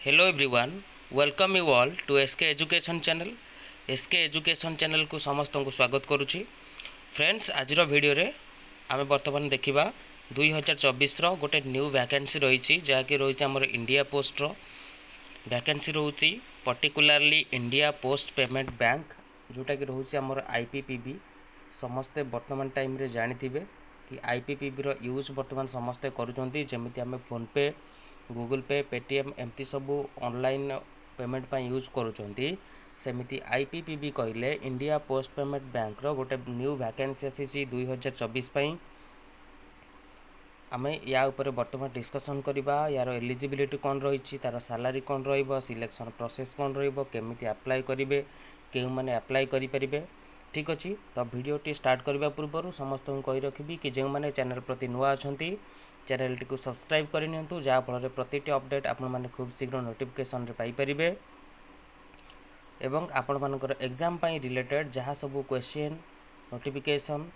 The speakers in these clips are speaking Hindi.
Hello everyone, welcome you all to SK Education channel. SK Education channel को समस्त को स्वागत करुच्ची। फ्रेंड्स आज वीडियो रे आमे वर्तमान देखिबा 2024 रो गोटे न्यू वैकेंसी रही जहाँकि रही आमर इंडिया पोस्ट रो वैकेंसी रोची particularly India Post payment bank जोटा कि रोची आमर IPPB समस्ते वर्तमान टाइम रे जानिथिबे कि IPPB रो यूज वर्तमान समस्ते करूचंती जेमिति आमे फोन पे गूगल पे पेटीएम एमती सबू ऑनलाइन पेमेंट पर यूज करूचंती सेमिति IPPB कहले इंडिया पोस्ट पेमेंट बैंक रो गोटे न्यू वैकेंसी आसी 2024 पई आमे या ऊपर वर्तमान डिस्कशन करबा यार एलिजिबिलिटी कोन रही तार सैलरी कोन रहइबो सिलेक्शन प्रोसेस कोन रहइबो केमिति अप्लाई करिवे केउ माने अप्लाई करि परिबे। ठीक अछि तो वीडियोटी स्टार्ट करबा पूर्व समस्त को कहि रखिबी कि जे माने चैनल प्रति नुआ अछंती चैनल टी को सब्सक्राइब कर नियंतु जहाँ फल प्रति अपडेट आपण माने खूब शीघ्र नोटिफिकेशन रे पाई परिबे एवं आपण मानकर एग्जाम पाई रिलेटेड जहाँ सब क्वेश्चन नोटिफिकेशन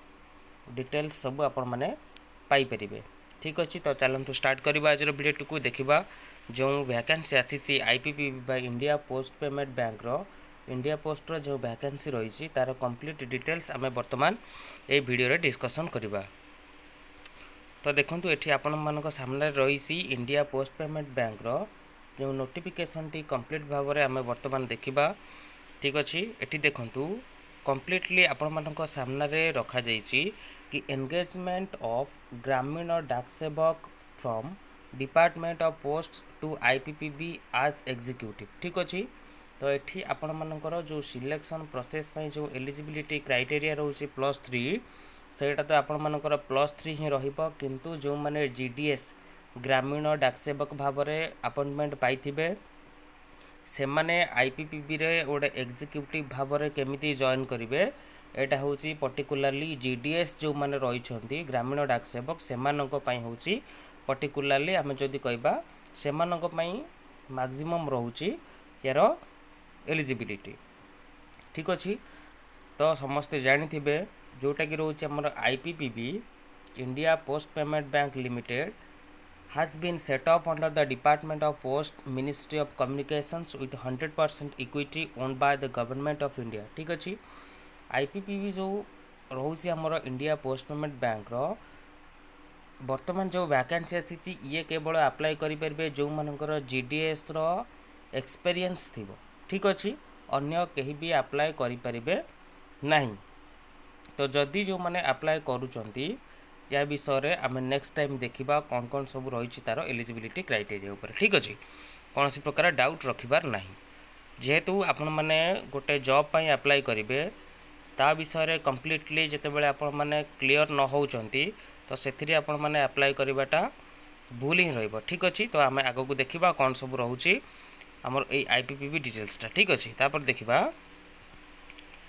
डिटेल्स सब आपण माने पाई परिबे। ठीक अछि तो चलंतु स्टार्ट करबा आज वीडियो टी को देखिबा जो वैकेंसी आसी IPPB by India Post payment bank रो इंडिया पोस्ट रो जो वैकेंसी रही तार कंप्लीट डिटेल्स आमे वर्तमान ए वीडियो रे डिस्कशन करबा। तो देखो ये आपण मान सामने रही इंडिया पोस्ट पेमेंट बैंक रो जो नोटिफिकेशन टी कंप्लीट भाव में आम बर्तमान देखा। ठीक अच्छे ये देखु कंप्लीटली आपण मान सामने रखा कि engagement of Gramin Dak Sevak from department of post to IPPB आज एग्जीक्यूटिव। ठीक अच्छे तो ये आपण मानकर जो सिलेक्शन प्रोसेस जो एलिजिबिलिटी क्राइटेरिया रोचे +3 सेटा तो आपण मानकर +3 ही रहिबो किंतु जो माने GDS ग्रामीण डाकसेवक भाव में अपॉइंटमेंट पाइथिबे से माने IPPB रे गोटे एग्जीक्यूटिव भाव में केमिति जॉइन करिवे एटा होची पर्टिकुलरली GDS जो माने रहिछंती ग्रामीण डाकसेवक सेमानक पई होची पर्टिकुलरली आमे जदी कहबा सेमानक पई मैक्सिमम रहउची यार एलिजिबिलिटी। ठीक अछि तो समस्त जानिथिबे जोटा कि रोचे हमर IPPB India Post payment bank limited has been set up under the Department of Post Ministry of Communications with 100% equity owned by the Government of India। ठीक अच्छे IPPB जो रोचे हमर इंडिया पोस्ट पेमेंट बैंक रो वर्तमान जो वैकेंसी आसी ये केवल अप्लाई करें जो मानकर GDS रो एक्सपीरियंस थिबो। ठीक अच्छे अन्य कहीं भी अप्लाई करें नहीं तो जदि जो मैंने अप्लाई करूचंती या विषय रे आमे नेक्स्ट टाइम देखिबा कौन कौन सब रही तार एलिजिबिलिटी क्राइटेरिया ऊपर। ठीक अच्छे कौन सी प्रकार डाउट रखिबार नहीं जेहेतु आपण माने गोटे जॉब पाई अप्लाई करेंगे ता विषय रे कंप्लीटली जेते बेले आपण माने क्लियर न होउचंती तो सेथिरे आपण माने अप्लाई करबाटा भूल ही रहइबो। ठीक अच्छे तो आमे आगो को देखिबा कौन सब रहउची हमर ए IPPB डिटेल्सटा। ठीक अच्छे तापर देखिबा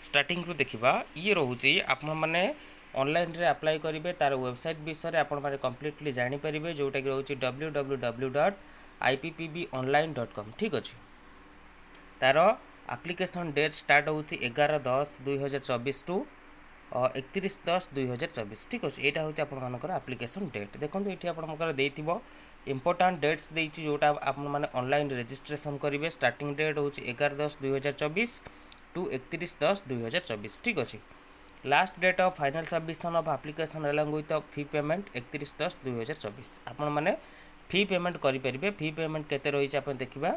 स्टार्टिंग रू देखिबा ये रोचे आपण माने ऑनलाइन रे अप्लाई करेंगे तार वेबसाइट विषय आपण माने कंप्लीटली जानि परिबे जोटा कि रोचे www.ippbonline.com। ठीक अच्छे तार एप्लिकेशन डेट स्टार्ट होची 11/10/2024 टू 31/10/2024। ठीक अच्छे यहाँ हूँ आपण मानकर एप्लिकेशन डेट देखो ये आपण मानकर देइथिबो इंपोर्टेंट डेट्स देइछि जोटा आपण माने ऑनलाइन रजिस्ट्रेशन करेंगे स्टार्टिंग डेट होची 11/10/2024 टू 31/10/2024। ठीक अच्छे last date of final submission of application along with fee payment 31/10/2024 आपण माने फी पेमेंट करि परिबे। फी पेमेंट केते रही आपण देखिबा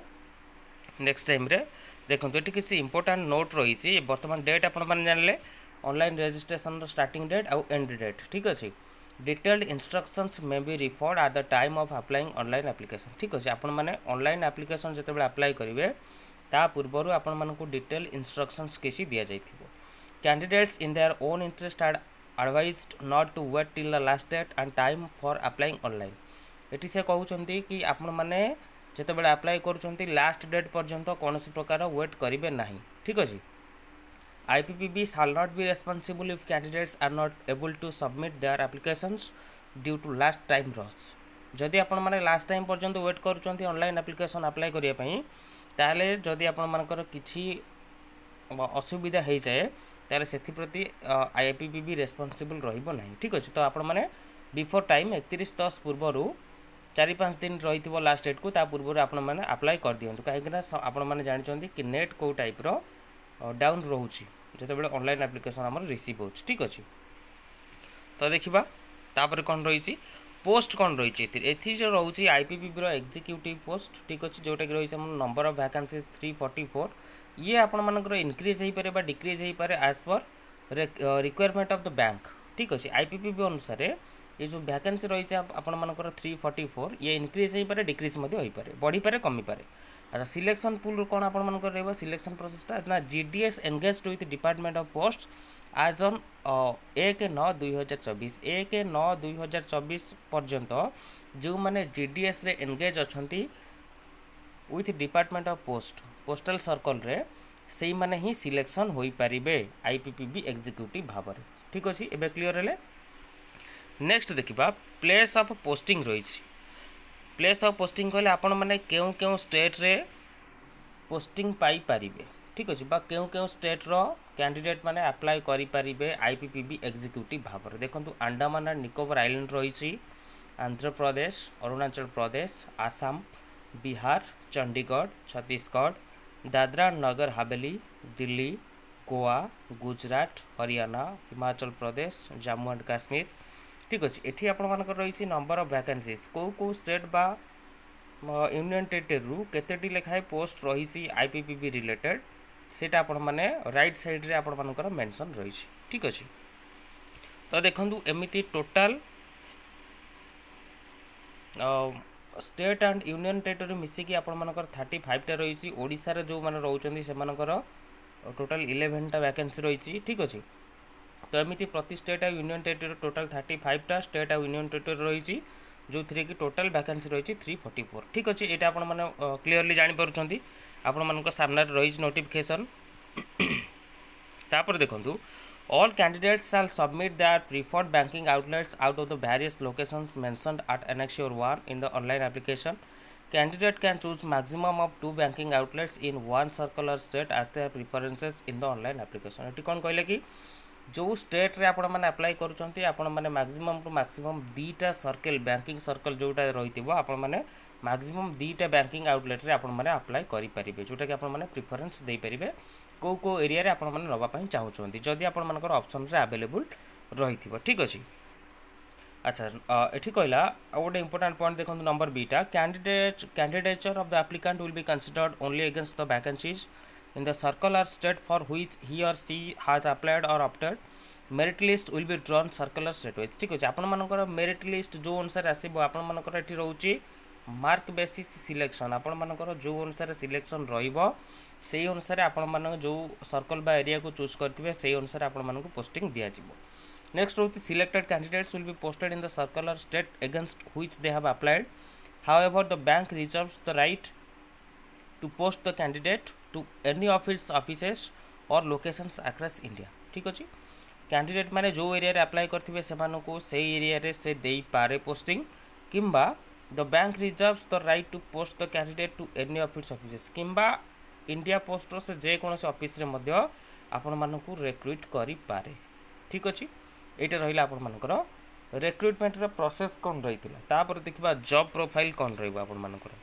नेक्स्ट टाइम रे देखो ये किसी इंपोर्टेंट नोट रही वर्तमान डेट आपण माने जानले ऑनलाइन रजिस्ट्रेशन रो स्टार्टिंग डेट आउ एंड डेट। ठीक अच्छे detailed instructions may be referred at the time of applying online application. ठीक अच्छे आपण माने ऑनलाइन एप्लिकेशन जते बेले अप्लाई करिवे ता पूर्व आपण मानक डिटेल इंस्ट्रक्शंस किसी दिया जाइथिबो। Candidates in their own interest are advised not to wait till the last date and time for applying online. एटी से कहउचंती कि आपण माने जते बेले अप्लाई करूचंती लास्ट डेट पर्यंत कोनोसी प्रकार वेट करिवे नाही। ठीक अछि IPPB shall not be responsible if candidates are not able to submit their applications due to last time rush। जदि आपण माने लास्ट टाइम पर्यंत वेट करूचंती ऑनलाइन एप्लिकेशन अप्लाई करिया पई ताले जदि आपण मानकर किछि असुविधा हो जाए ताले सेथि प्रति IPPB रेस्पॉन्सिबल रहिबो नाही। ठीक अछि तो आपण माने बिफोर टाइम 31/10 पूर्वरु 4-5 दिन रही लास्ट डेट को ता पूर्व आपण मैंने अप्लाई कर दिंतु कहीं आपण मैंने जानते कि नेट कौ टाइप डाउन रोचे जो बड़े ऑनलाइन एप्लिकेशन आम रिसीव हो ठीक अच्छे। तो देखा तापर कौन रही पोस्ट कौन रही ए रोचे आईपीपीबी एग्जीक्यूटिव पोस्ट ठीक अच्छे जोटा कि रही नंबर ऑफ वैकेंसीज 344 ये आपण मानकर इनक्रीज हो पारे डिक्रीज हो पारे as per requirement of the bank ठीक अच्छे। आईपीपीबी अनुसार ये जो वैकेंसी रही आपण मानकर 344 ये इनक्रीज हो पारे डिक्रीज हो पारे बढ़ी पारे कमी पारे। अच्छा सिलेक्शन पुल कौन आपण मानकर रहिबो सिलेक्शन प्रोसेसटा ना GDS engaged with department of post आज ऑन 1/9/2024 1/9/2024 पर्यंत जो माने जीडीएस रे एंगेज अछंती with department of post postal circle रे सेई माने ही सिलेक्शन होई परिबे आईपीपीबी एग्जीक्यूटिव भाव ठीक अच्छे। एबे क्लियर हेले नेक्स्ट देखिबा प्लेस ऑफ पोस्टिंग रही प्लेस ऑफ पोस्टिंग कहले आपण माने केउ केउ स्टेट रे पोस्टिंग पाई परिबे ठीक अच्छे बा केउ केउ स्टेट रो कैंडिडेट माने अप्लाई करि परिबे आईपीपीबी एग्जीक्यूटिव भाव देखंतु अंडमान एंड निकोबर आइलैंड रही आंध्र प्रदेश अरुणाचल प्रदेश आसाम बिहार चंडीगढ़ छत्तीसगढ़ दादरा नगर हवेली दिल्ली गोवा गुजरात हरियाणा हिमाचल प्रदेश जम्मू एंड काश्मीर ठीक अच्छे। एठी आपण मानकर रही नंबर ऑफ वैकेंसीज कौ स्टेट बा यूनियन टेरिटरी केतेटी लेखाए पोस्ट रही आईपीपीबी रिलेटेड सेटा आपण माने राइट साइड रे आपण मानकर मेंशन रही ठीक अच्छे। तो देखंतु एमिति total state and union territory मिसिकी आपण मानकर 35 टा रही ओडिसा रे जो माने रहउचंदी से मानकर टोटल 11 टा वैकेंसी रही ठीक अच्छे। तो एमती प्रति स्टेट और यूनियन टेरिटरी टोटल 35 टा स्टेट और यूनियन टेरिटरी रही जो थी कि टोटल वैकेंसी रही 344 ठीक अच्छे। यहाँ आपण मैंने क्लीयरली जापर आपण मान सामने रही नोटिफिकेशन तापर देखु all candidates shall submit their preferred banking outlets out of the various locations mentioned at annex 1 in the online application candidate can choose maximum of 2 banking outlets in 1 circle or state as their preferences in the online application. ये कौन कहले कि जो स्टेट रे आपण माने अप्लाई करूचंती आपण माने मैक्सिमम टू मैक्सिमम 2टा सर्कल बैंकिंग सर्कल जोटा रहितिबो आपण माने मैक्सिमम 2टा बैंकिंग आउटलेट रे आपण माने अप्लाई करि परिबे जोटा कि आपण माने प्रेफरेंस दे परिबे को एरिया रे आपण माने नबा पई चाहउचंती जदि आपण मानकर ऑप्शन रे अवेलेबल रहितिबो ठीक अछि। अच्छा एठी कहला गोटे इंपोर्टेंट पॉइंट देखंतु number beta candidature of the applicant will be considered only against the vacancies in the circle or state for which he or she has applied or opted merit list will be drawn circular state wise ठीक अछि। आपण मानकर मेरिट लिस्ट जो अनुसार आसीबो आपण मानकर एठी रहउची मार्क बेसिस सिलेक्शन आपण मानकर जो अनुसार सिलेक्शन रहिबो सेही अनुसार आपण मान जो सर्कल बा एरिया को चूज करथिबे सेही अनुसार आपण मानक पोस्टिंग दिया जिवो। नेक्स्ट रहउची selected candidates will be posted in the circle or state against which they have applied however the bank reserves the right to post the candidate to any of its offices or locations across India ठीक अच्छे। कैंडिडेट माने जो एरिया रे अप्लाई करथिबे सेमानको सेही एरिया रे से देई पारे पोस्टिंग किंबा the bank reserves the right to post the candidate to any of its offices किंबा इंडिया पोस्ट से जे कोनोसी ऑफिस रे मध्य आपण मानकू रिक्रूट करि पारे ठीक अच्छे। एटा रहिला आपण मानकर रिक्रूटमेंट रो प्रोसेस कोन रहितिला तापर देखिबा जॉब प्रोफाइल कोन रहइबा आपण मानकर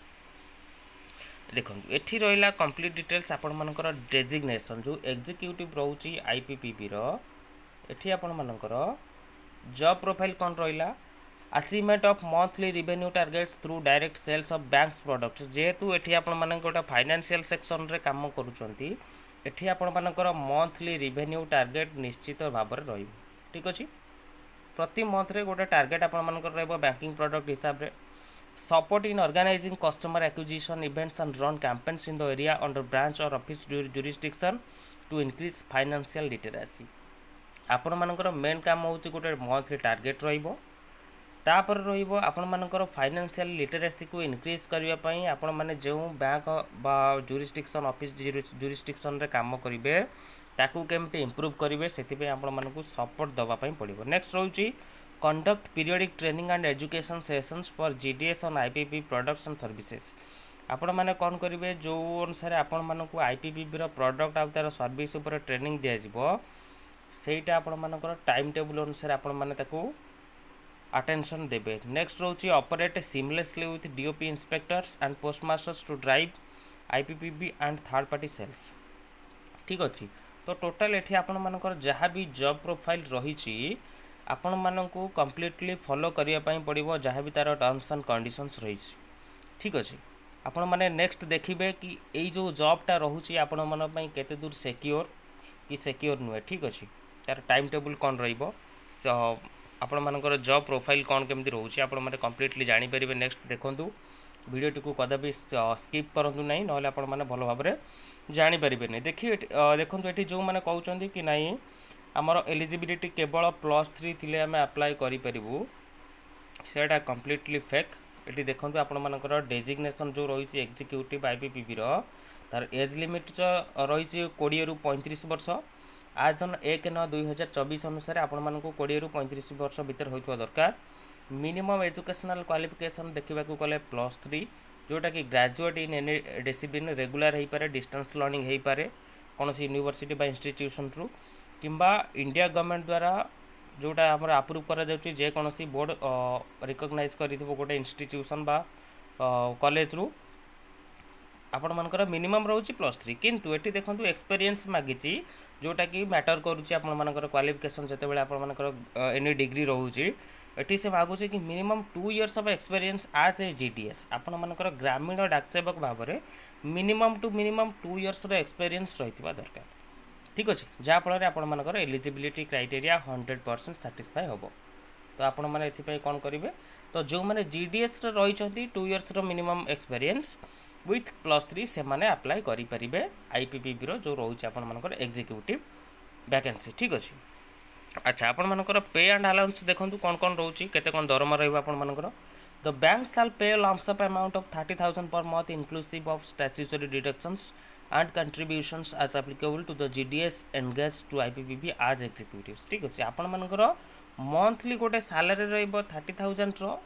देखो एठी रहिला कंप्लीट डिटेल्स आपण मानकर डेजिग्नेशन जो एग्जीक्यूटिव रहउची आईपीपीबी रो एठी आपण मानकर जॉब प्रोफाइल कोन रहिला achievement of monthly revenue targets through direct sales of banks products जेहेतु एठी आपण मानकर गोटा फाइनेंशियल सेक्शन रे काम करूचंती एठी आपण मानकर मंथली रेवेन्यू टारगेट निश्चित भाव रे रहिबो ठीक अछि। प्रति मंथ रे गोटा टारगेट आपण मानकर रहइबो बैंकिंग प्रोडक्ट हिसाब रे support in organizing customer acquisition events and run campaigns in the area under branch or office jurisdiction to increase financial literacy आपण मानकर मेन काम होची गोटे मंथली टारगेट रहिबो तापर रहिबो आपण मानकर फाइनेंशियल लिटरेसी को इंक्रीज करिया पई आपण माने जो बैंक बा जुरिस्डिक्शन ऑफिस जुरिस्डिक्शन रे काम करिवे ताकू केमते इंप्रूव करिवे सेति पे आपण मानकू सपोर्ट दवा पई पड़िबो। नेक्स्ट रहउची conduct periodic training and education sessions for GDS on IPP products and services आपण माने कौन करेंगे जो अनुसार आपण मानक आईपीपीबी रो प्रोडक्ट आ तार सर्विस ऊपर ट्रेनिंग दिया जिवो सेटा आपण मानकर टाइम टेबल अनुसार आपण माने ताको अटेंशन देबे। नेक्स्ट रोची operate seamlessly with DOP inspectors and postmasters to drive IPPB and third party sales. ठीक अच्छे। तो टोटाल एठी आपण मानकर जहाँ भी जॉब प्रोफाइल रही आपण मानकू कंप्लीटली फॉलो करिया पई पड़िबो जहाँ भी तार टर्म्स एंड कंडीशंस रही। ठीक अच्छे। आपण माने नेक्स्ट देखिबे कि एई जो जॉबटा रहुची आपण मन पई केते दूर सिक्योर कि सिक्योर नुहे। ठीक अच्छे। तार टाइम टेबल कौन रहिबो आपण मानकर जॉब प्रोफाइल कौन केमती रोचे आपण माने कंप्लीटली जानि परिबे। नेक्स्ट देखंतु वीडियो को कदापि स्किप करंतु नहीं नहले आपण माने भलो भाबरे जानि परिबे नहीं। देखिए देखंतु एठी जो माने कहउचंदी कि नहीं आमर एलिजिबिलिटी केवल +3 थिले आमे अप्लाई करि परिबु सेटा कंप्लीटली फेक। एठी देखंतु आपण मानकर डेजिग्नेशन जो रही एग्जीक्यूटिव आईपीपीबी रो तार एज लिमिट रही 20 रु 35 वर्ष। आज 1/9/2024 अनुसार आपण मानकू 20 रु 35 वर्ष भीतर होइतो दरकार। मिनिमम एजुकेशनल क्वालिफिकेशन देखा गले +3 जोटा कि graduate in any discipline regular हो पारे डिस्टेंस लर्निंग हो पारे कौन यूनिवर्सिटी बा इंस्टीट्यूशन रु किंबा इंडिया गवर्नमेंट द्वारा जोटा आमर अप्रूव करा जाउची जे कौन बोर्ड रिकॉग्नाइज करिथिबो गोटे इंस्टीट्यूशन बा कॉलेज रु आपण मानकर मिनिमम रोची +3 किंतु एटी देखंतु एक्सपीरियंस मागिची जोटा कि मैटर करुच्ची आपण मानकर क्वालिफिकेशन जते बेले आपण मानकर एनी डिग्री रोची एटी से मागुचे कि minimum 2 years of experience as a GDS आपण मानकर ग्रामीण डाकसेवक भाबरे मिनिमम टू मिनिमम 2 इयर्स रो एक्सपीरियंस रहितबा दरकार। ठीक अछि जा फल रे आपण मानकर एलिजिबिलिटी क्राइटेरिया 100% सैटिस्फाई होबो। तो आपण माने एथि पई कोन करिवे तो जो माने जीडीएस रे रही छथि 2 इयर्स रो मिनिमम एक्सपीरियंस विथ +3 से माने अप्लाई करि परिबे आईपीपीबी रो जो रोच आपण मानकर एग्जीक्यूटिव वैकेंसी। ठीक अछि। अच्छा आपण मानकर पे एंड अलाउंस देखंतु कोन कोन रोची केते कोन दरमा रहबा आपण मानकर द बैंक शैल पे lumps up amount of 30,000 per month inclusive of statutory deductions and contributions as applicable to the GDS engage to IPPB as executives. ठीक अछि। आपण मानकर मंथली गोटे सैलरी रहबो 30,000 रो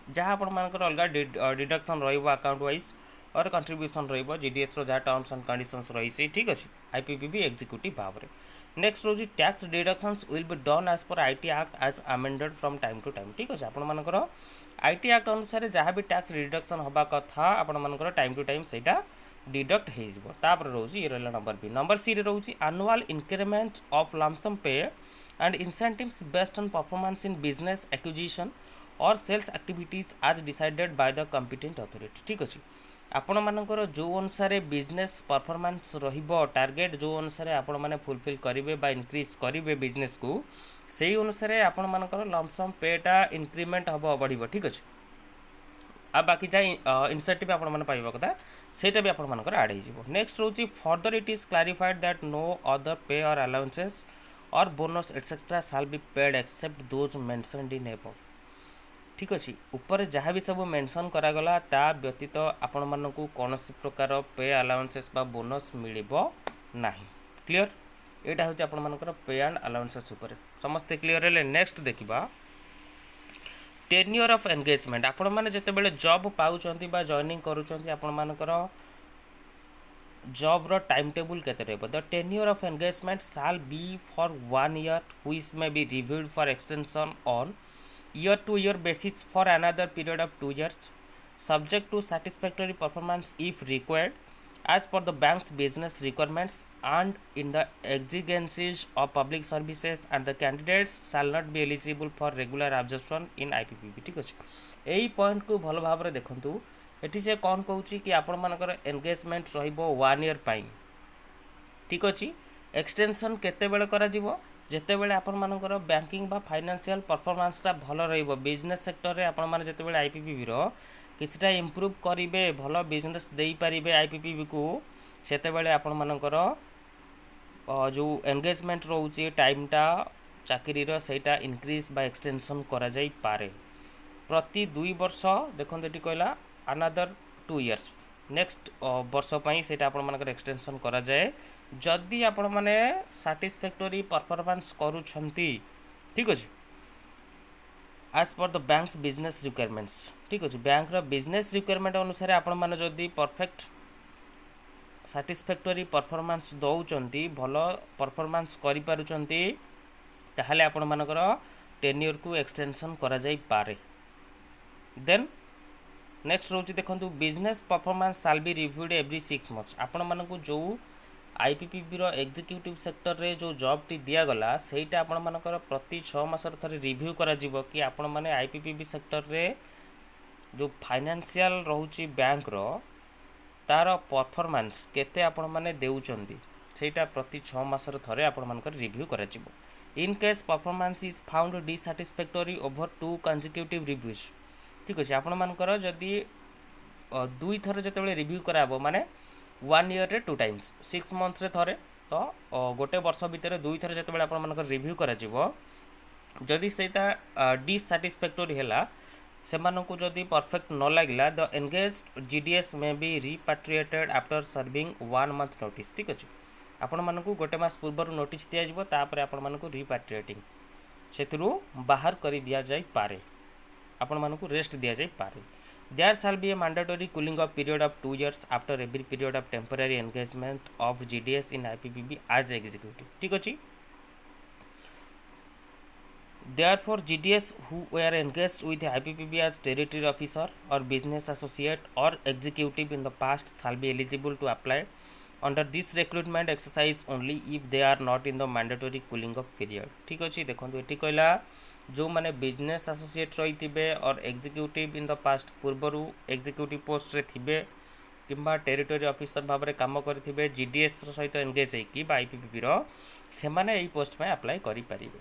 जहाँ आपण मानकर अलग डिडक्शन रहिबो अकाउंट वाइज और कंट्रीब्यूशन रहिबो जीडीएस रो जहाँ टर्म्स एंड कंडीशंस रही से। ठीक अछि। आईपीपीबी एग्जीक्यूटिव भाबरे नेक्स्ट रोज tax deductions will be done as per IT act as amended from time to time. ठीक अछि। आपण मानकर आईटी एक्ट अनुसार जहाँ भी टैक्स डिडक्शन होबा कथा आपण मानकर टाइम टू टाइम सेटा डिडक्ट हे जिवो। तापर रोज ये रहला नंबर बी। नंबर सी रे रोज एनुअल इंक्रीमेंट ऑफ लमसम पे and incentives based on performance in business acquisition और सेल्स एक्टिविटीज आज decided by the competent authority. ठीक अछि। आपण मानकर जो अनुसार बिजनेस परफॉर्मेंस रहिबो टारगेट जो अनुसार आपण माने फुलफिल करिवे बा इंक्रीज करिवे बिजनेस को सेही अनुसार आपण मानकर लमसम पेटा इंक्रीमेंट हबो बढ़िबो। ठीक अछि। आ बाकी जाई इंसेंटिव आपण माने पाइबो कथा सेटा भी आपण मानकर ऐड हे जिवो। नेक्स्ट रोची further it is clarified that no other pay or allowances or bonus etcetera shall be paid except those mentioned in above. ठीक अच्छे। ऊपर जहाँ भी सब मेंशन करागला ता व्यतीत आपण मानकू कौन प्रकार पे अलाउंसेस बा बोनस मिलिबो नाही। क्लियर एटा होची आपण मानकर पे एंड अलाउंसेस ऊपर समस्त क्लियर हेले। नेक्स्ट देखिबा टेन्योर ऑफ एंगेजमेंट। आपण माने जते बेले जॉब पाउचंती बा जॉइनिंग करूचंती आपण मानकर जॉब रो टाइम टेबल केते रहबो। The tenure of engagement shall be for 1 year which may be reviewed for extension on year to year basis for another period of 2 years subject to satisfactory performance if required as per the bank's business requirements and in the exigencies of public services and the candidates shall not be eligible for regular absorption in IPPB। ठीक अछि। एई पॉइंट को भलो भाबरे देखंतु एठी से कोन कहउची कि आपण मानकर एंगेजमेंट रहिबो 1 ईयर पाई। ठीक अछि। एक्सटेंशन केते बेले करा जिवो जेते बेले आपण मानकर बैंकिंग बा फाइनेंशियल परफॉर्मेंसटा भलो रहिबो बिजनेस सेक्टर रे आपण माने जेते बेले आईपीपीबी रो किछटा इंप्रूव करिवे भलो बिजनेस देई परिबे आईपीपीबी को सेते बेले आपण मानकर जो एंगेजमेंट रहउची टाइमटा चाकरी रो सेटा इंक्रीज बा एक्सटेंशन करा जाई पारे प्रति 2 वर्ष। देखन एटी कहला अनदर 2 इयर्स नेक्स्ट वर्ष पई सेटा आपण मानकर एक्सटेंशन करा जाए जदि आपण माने सैटिस्फैक्टरी परफॉर्मेंस करूछंती। ठीक अछि। As per the banks business requirements. ठीक अछि। बैंक रो बिजनेस रिक्वायरमेंट अनुसार आपण माने जदि परफेक्ट सैटिस्फैक्टरी परफॉर्मेंस दउचंती भलो परफॉर्मेंस करि पारुचंती ताहाले आपण मानकर टेन्योर को एक्सटेंशन करा जाई पारे। देन नेक्स्ट रोचे देखो बिजनेस परफॉर्मेंस साल बी रिव्यूड एवरी 6 मंथ्स। आपण मानक जो आईपीपीबी रो एग्जीक्यूटिव सेक्टर रे जो जॉब टी दिया गला सेटा आपण मानकर प्रति 6 मास थरे रिव्यू करा जिवो कि आपण माने आईपीपीबी सेक्टर रे जो फाइनेंशियल रोची बैंक रो तार परफॉर्मेंस केते आपण माने देउचंदी सेटा प्रति 6 मास थरे आपण मानकर रिव्यू करा जिवो। In case performance is found dissatisfactory over 2 consecutive reviews. ठीक अछि आपण मानकर जदी दुई थर जतबेले रिव्यू कराबो माने 1 ईयर रे 2 टाइम्स 6 मंथ्स रे थरे तो गोटे वर्ष भितर दुई थर जतबेले आपण मानकर रिव्यू करा जिवो जदी सेटा डिसैटिस्फैक्टरी हैला सेमानकु जदी परफेक्ट न लागिला the engaged GDS may be repatriated after serving 1 month notice. ठीक अछि आपण मानकु गोटे मास पूर्व नोटिस दिया जिवो तापर आपण मानकु रिपैट्रिएटिंग सेतरु बाहर करी दिया जाई पारे आपण मानकु रेस्ट दिया जाई पारे। There shall be a mandatory cooling off period of 2 years after every period of temporary engagement of GDS in IPPB as executive। ठीक अछि therefore GDS who were engaged with IPPB as territory officer or business associate or executive in the past shall be eligible to apply under this recruitment exercise only if they are not in the mandatory cooling off period। ठीक अछि देखंतु एठी कहला जो माने बिजनेस एसोसिएट रही और एग्जीक्यूटिव इन द पास्ट पूर्वर एग्जीक्यूटिव पोस्ट रे थिबे किंबा टेरिटोरी ऑफिसर भाव में काम करेंगे जीडीएस सहित एंगेज होगी आईपीपीबी रो से माने एई पोस्ट में अप्लाई करि परिबे।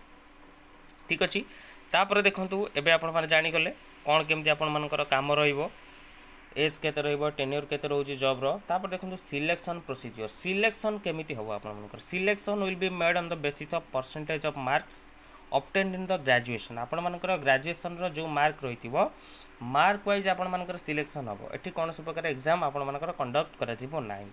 ठीक अछि तापर देखंतु एबे आपण माने जानि गले कोन केमति आपण मानकर काम रहिबो एज केते रहिबो टेन्योर केते रहउची जॉब रो। तापर देखंतु सिलेक्शन प्रोसीजर सिलेक्शन केमिति होबो आपण मानकर selection will be made on the basis of percentage of marks obtained in the graduation। आपण मानकर ग्रेजुएशन रो जो मार्क रहितिबो मार्क वाइज आपण मानकर सिलेक्शन हबो एठी कोनसे प्रकार एग्जाम आपण मानकर कंडक्ट करा जिवो नाही।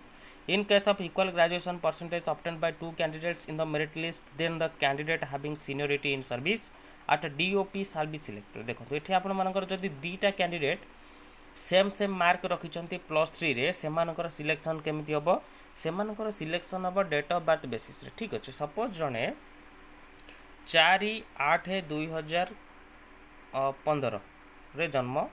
In case of equal graduation percentage obtained by 2 candidates in the merit list then the candidate having seniority in service at DOP shall be selected। देखो एठी आपण मानकर जदी दीटा कैंडिडेट सेम मार्क रखिचंती +3 रे से मानकर सिलेक्शन केमिति हबो से मानकर सिलेक्शन हबो डेट ऑफ बर्थ बेसिस रे। ठीक अछि सपोज जने 4/8/2015 रे जन्म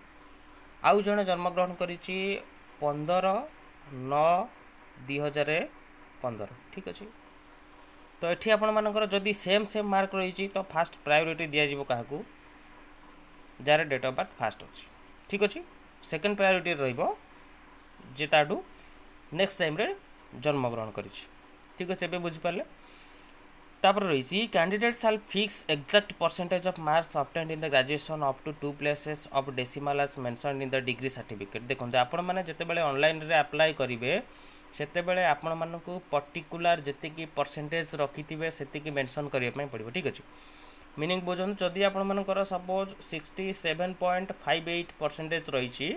आउ जने जन्म ग्रहण करिछि 15/9/2015। ठीक अछि तो एठी आपण मानकर जदी सेम मार्क रहिछि तो फास्ट प्रायोरिटी दिया जिवो काहाकू जार डेट ऑफ बर्थ फास्ट अछि। ठीक अछि सेकंड प्रायोरिटी रहिबो जे ताडू नेक्स्ट टाइम रे जन्म ग्रहण करिछि। ठीक अछि एबे बुझि पाले तापर रही candidate shall fix exact percentage of marks obtained in the graduation up to 2 places of decimal as mentioned in the degree certificate. देखो आपण मैंने जितेबाला ऑनलाइन रे अप्लाई करेंगे सेतेबेले आपण मानकु पर्टिकुलर जेतिकी परसेंटेज रखिथिबे सेतिकी मेंशन करिया पय पड़िबो। ठीक अछि मीनिंग बुझन जदि आपण मानकर सपोज 67.58% रहिछि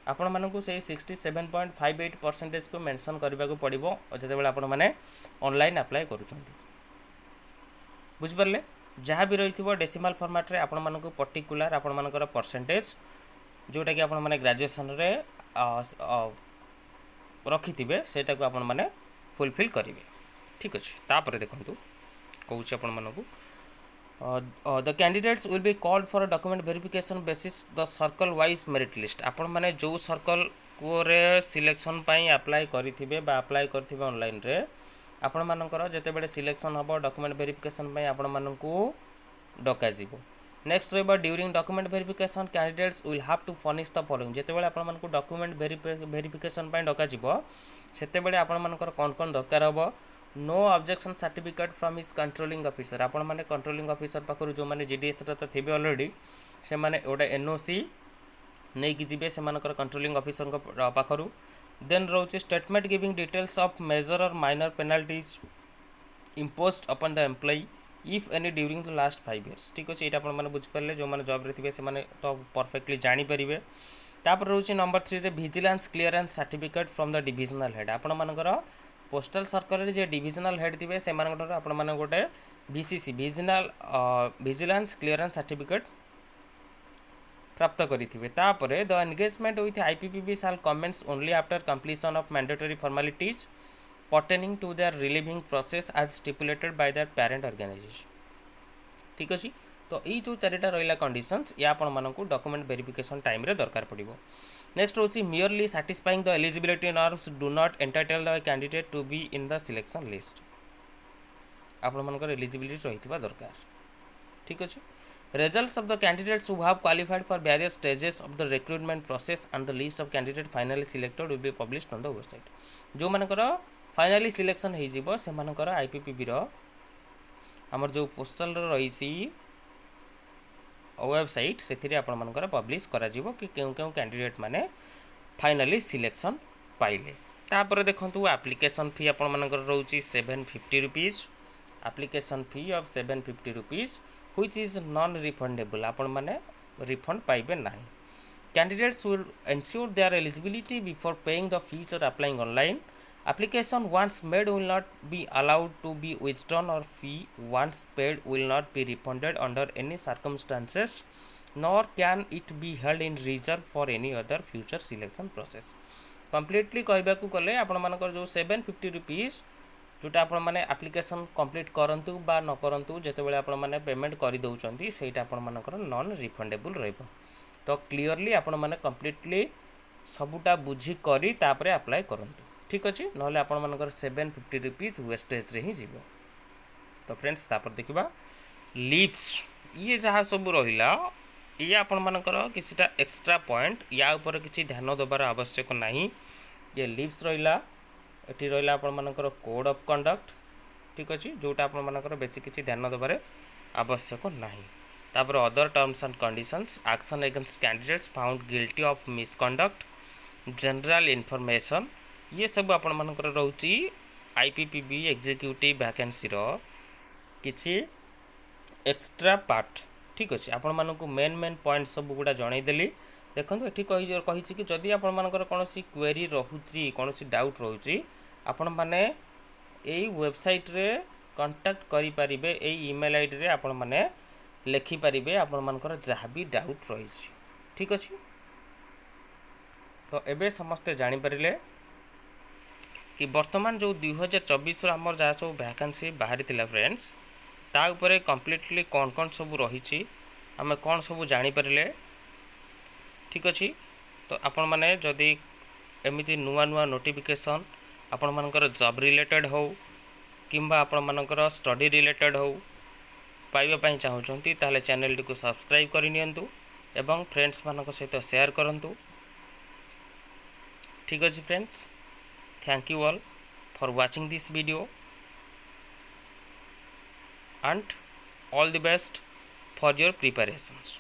आपण मानकु से 67.58% को मेंशन करबा को पड़िबो जेतेबेले आपण माने ऑनलाइन अप्लाई करूछंती। बुझिपारे जहाँ भी रही डेसिमल फॉर्मेट रे आपण मानक पर्टिकुलर आपण मानकर परसेंटेज जोटा कि आपण माने ग्रेजुएशन रे रखिथिबे सेटा को आपण माने फुलफिल करिवे। ठीक अछि तापर देखंतु कहूछ आपण मानकु the candidates will be called for a document verification basis the circle wise merit list. आपण माने जो सर्कल को रे सिलेक्शन पई अप्लाई करिथिबे बा अप्लाई करथिबे ऑनलाइन रे आपण मानकर जेतेबेले सिलेक्शन हबो डॉक्यूमेंट वेरिफिकेशन पई आपण मानकु डका जिवो। नेक्स्ट रहबो during document verification candidates will have to furnish the following. जेतेबेले आपण मानकु डॉक्यूमेंट वेरिफिकेशन पई डका जिवो सेतेबेले आपण मानकर कोन दरकार हबो no objection certificate from his controlling officer. आपण माने कंट्रोलिंग ऑफिसर पाखरु जो माने जीडीएस रे तो थिबे ऑलरेडी से माने ओडा एनओसी नै कि जिबे से मानकर कंट्रोलिंग ऑफिसर को पाखरु। देन रोचे statement giving details of major or minor penalties imposed upon the employee if any during the last 5 years. ठीक अछि एटा आपण माने बुझ परले जो माने जॉब रे थिबे से माने तो परफेक्टली जानि परिबे। तापर रोचे नंबर 3 रे vigilance clearance certificate from the divisional head. आपण मानकर पोस्टल सर्कल रे जे डिविजनल हेड थिबे से मानकर आपण माने गोटे बीसीसी विजिलेंस क्लियरेंस सर्टिफिकेट प्राप्त करिथिबे। तापरे the engagement with IPPB shall commence only after completion of mandatory formalities pertaining to their relieving process as stipulated by their parent organization। ठीक अछि तो यही जो चारिटा रहा कंडीशंस या आपण मानक डॉक्यूमेंट वेरिफिकेशन टाइम रे दरकार पड़ो। नेक्स्ट हूँ merely satisfying the eligibility norms do not entitle the candidate to be in the selection list. आपण मानकर एलिजिबिलिटी रही दरकार। ठीक अच्छे। Results of the candidates who have qualified for various stages of the recruitment process and the list of candidates finally selected will be published on the website। जो मानकर फाइनाली सिलेक्शन हो जिवो से मानकर आईपीपीबी रो हमर जो पोस्टल रही वेबसाइट से आपण मानकर पब्लिश करा जिवो कि केउ केउ कैंडिडेट माने फाइनाली सिलेक्शन पाइले। तापर देखंतु एप्लिकेशन फी आपण मानकर रहउची 750 rupees. Application fee of 750 rupees which is non-refundable। आपण माने रिफंड पाइबे नहीं। Candidates will ensure their eligibility before paying the fees or applying online। Application once made will not be allowed to be withdrawn or fee once paid will not be refunded under any circumstances nor can it be held in reserve for any other future selection process। Completely कहबा को कले आपण मानकर जो 750 रुपीस जोटा आपण माने एप्लिकेशन कंप्लीट करंतु बा न करंतु जेतेबेले आपण माने पेमेंट करि दउचंती सेटा आपण मानकर नॉन रिफंडेबल रहइबो। तो क्लियरली आपण माने कंप्लीटली सबुटा बुझी करी तापरे अप्लाई करंतु। ठीक अछि नहले आपण मानकर 750 रुपीस वेस्टेज रे ही जीवो। तो फ्रेंड्स तापर देखिबा लीव्स ये जहा सब रहिला ये आपण मानकर किछटा एक्स्ट्रा पॉइंट या ऊपर किछि ध्यान देबार आवश्यक नाही। ये लीव्स रहिला एटी रहा आपण मानकर कोड ऑफ कंडक्ट। ठीक अच्छे जोटा आपण मानकर बेसी किसी ध्यान देबार आवश्यक नाही। तापर other terms and conditions action against candidates found guilty of misconduct general information ये सब आपण मानकर रहउची आईपीपीबी एग्जीक्यूटिव वैकेंसी रो किछि एक्स्ट्रा पार्ट। ठीक अच्छे आपण मानक मेन पॉइंट सब गुड़ा जणै देली। देखो ये कही कि जदि आपण मानकर कौनसी क्वेरी रहुची कौनसी डाउट रहुची आपण माने एई वेबसाइट रे कांटेक्ट करि परिबे। एई ईमेल आईडी रे आपण माने लिखि परिबे आपण मानकर जहाँ भी डाउट रही। ठीक अच्छे। तो एबे समस्ते जानि परिले कि वर्तमान जो 2024 आमर जहाँ सब वैकेंसी बाहरी थिला फ्रेंड्स ता उपरे कंप्लीटली कौन कौन सब रही आम कौन सब जानि परिले। ठीक अच्छे। तो आपण माने जदि एमिति नुआ नुआ नोटिफिकेशन आपण मानकर जॉब रिलेटेड हो किंबा आपण मानकर स्टडी रिलेटेड हो पाइबा पई चाहउचंती ताले चैनल को सब्सक्राइब करि नियंतु एवं फ्रेंड्स मानक सहित शेयर करंतु। ठीक अच्छे friends thank you all for watching this video and all the best for your preparations।